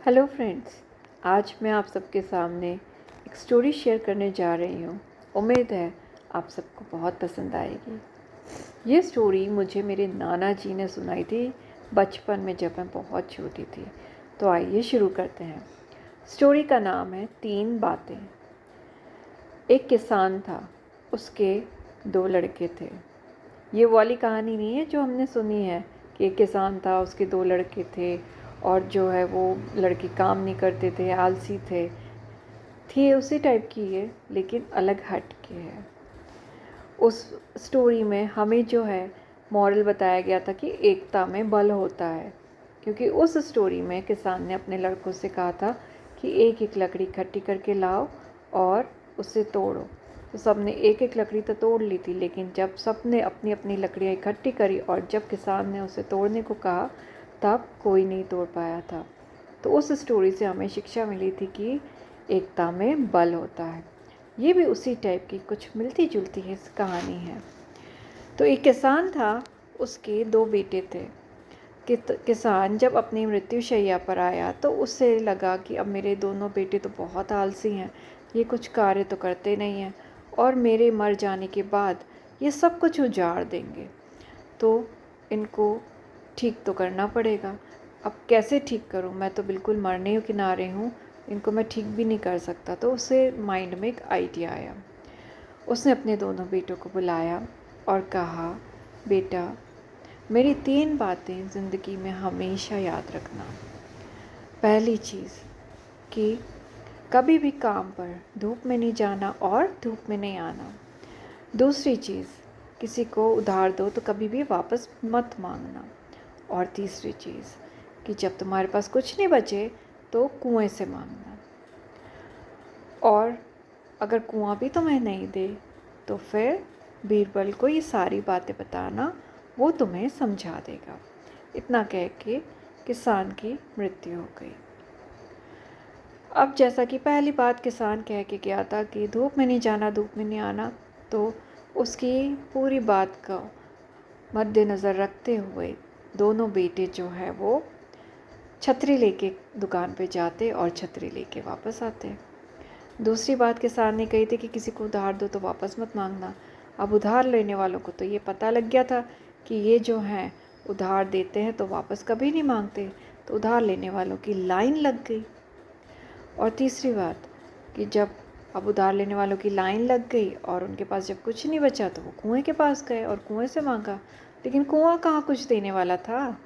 Hello friends, आज मैं आप सबके सामने एक स्टोरी शेयर करने जा रही हूँ। उम्मीद है आप सबको बहुत पसंद आएगी। ये स्टोरी मुझे मेरे नाना जी ने सुनाई थी बचपन में, जब मैं बहुत छोटी थी। तो आइए शुरू करते हैं। स्टोरी का नाम है 3 बातें। एक किसान था, उसके 2 लड़के थे। ये वाली कहानी नहीं है जो हमने सुनी है कि एक किसान था, उसके 2 लड़के थे और जो है वो लड़के काम नहीं करते थे, आलसी थे। थी उसी टाइप की है, लेकिन अलग हट के है। उस स्टोरी में हमें जो है मॉरल बताया गया था कि एकता में बल होता है। क्योंकि उस स्टोरी में किसान ने अपने लड़कों से कहा था कि एक एक लकड़ी इकट्ठी करके लाओ और उसे तोड़ो। तो सब ने एक एक लकड़ी तो तोड़ ली थी, लेकिन जब सब ने अपनी अपनी लकड़ियाँ इकट्ठी करी और जब किसान ने उसे तोड़ने को कहा, तब कोई नहीं तोड़ पाया था। तो उस स्टोरी से हमें शिक्षा मिली थी कि एकता में बल होता है। ये भी उसी टाइप की कुछ मिलती जुलती है कहानी है। तो एक किसान था, उसके 2 बेटे थे। किसान जब अपनी मृत्युशैया पर आया तो उससे लगा कि अब मेरे दोनों बेटे तो बहुत आलसी हैं, ये कुछ कार्य तो करते नहीं हैं और मेरे मर जाने के बाद ये सब कुछ उजाड़ देंगे। तो इनको ठीक तो करना पड़ेगा। अब कैसे ठीक करूं? मैं तो बिल्कुल मरने के किनारे हूँ, इनको मैं ठीक भी नहीं कर सकता। तो उसे माइंड में एक आइडिया आया। उसने अपने दोनों बेटों को बुलाया और कहा, बेटा, मेरी 3 बातें ज़िंदगी में हमेशा याद रखना। पहली चीज़ कि कभी भी काम पर धूप में नहीं जाना और धूप में नहीं आना। दूसरी चीज़, किसी को उधार दो तो कभी भी वापस मत मांगना। और तीसरी चीज़ कि जब तुम्हारे पास कुछ नहीं बचे तो कुएं से मांगना। और अगर कुआं भी तुम्हें नहीं दे तो फिर बीरबल को ये सारी बातें बताना, वो तुम्हें समझा देगा। इतना कह के किसान की मृत्यु हो गई। अब जैसा कि पहली बात किसान कह के गया था कि धूप में नहीं जाना, धूप में नहीं आना, तो उसकी पूरी बात का मद्देनज़र रखते हुए दोनों बेटे जो है वो छतरी लेके दुकान पे जाते और छतरी लेके वापस आते। दूसरी बात किसान ने कही थी कि किसी को उधार दो तो वापस मत मांगना। अब उधार लेने वालों को तो ये पता लग गया था कि ये जो हैं उधार देते हैं तो वापस कभी नहीं मांगते, तो उधार लेने वालों की लाइन लग गई। और तीसरी बात कि जब अब उधार लेने वालों की लाइन लग गई और उनके पास जब कुछ नहीं बचा तो वो कुएं के पास गए और कुएं से मांगा, लेकिन कुआं कहाँ कुछ देने वाला था।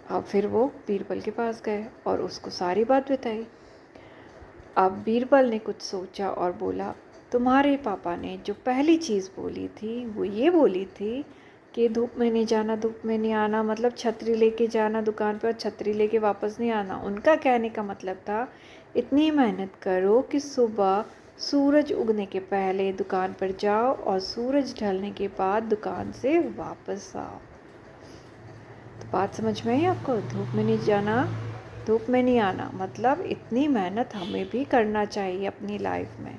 अब फिर वो बीरबल के पास गए और उसको सारी बात बताई। अब बीरबल ने कुछ सोचा और बोला, तुम्हारे पापा ने जो पहली चीज़ बोली थी वो ये बोली थी कि धूप में नहीं जाना, धूप में नहीं आना, मतलब छतरी लेके जाना दुकान पर और छतरी लेके वापस नहीं आना। उनका कहने का मतलब था इतनी मेहनत करो कि सुबह सूरज उगने के पहले दुकान पर जाओ और सूरज ढलने के बाद दुकान से वापस आओ। तो बात समझ में आई आपको? धूप में नहीं जाना, धूप में नहीं आना, मतलब इतनी मेहनत हमें भी करना चाहिए अपनी लाइफ में।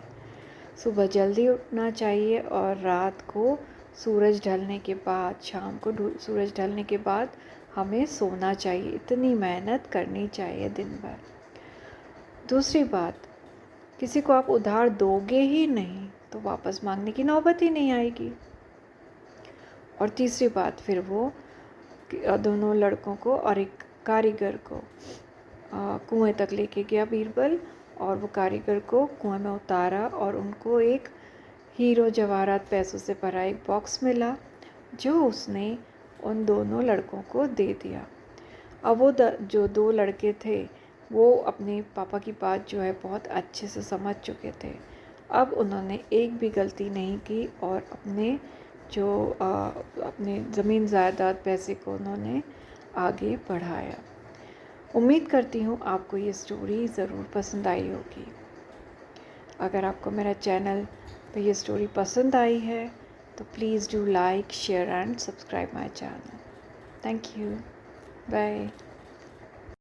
सुबह जल्दी उठना चाहिए और रात को सूरज ढलने के बाद, शाम को सूरज ढलने के बाद हमें सोना चाहिए। इतनी मेहनत करनी चाहिए दिन भर। दूसरी बात, किसी को आप उधार दोगे ही नहीं तो वापस मांगने की नौबत ही नहीं आएगी। और तीसरी बात, फिर वो दोनों लड़कों को और एक कारीगर को कुएं तक लेके गया बीरबल, और वो कारीगर को कुएं में उतारा और उनको एक हीरो जवाहरात पैसों से भरा एक बॉक्स मिला, जो उसने उन दोनों लड़कों को दे दिया। अब वो जो 2 लड़के थे वो अपने पापा की बात जो है बहुत अच्छे से समझ चुके थे। अब उन्होंने एक भी गलती नहीं की और अपने जो अपने ज़मीन जायदाद पैसे को उन्होंने आगे बढ़ाया। उम्मीद करती हूँ आपको ये स्टोरी ज़रूर पसंद आई होगी। अगर आपको मेरा चैनल पे ये स्टोरी पसंद आई है तो please do like, share and subscribe my channel. Thank you. Bye.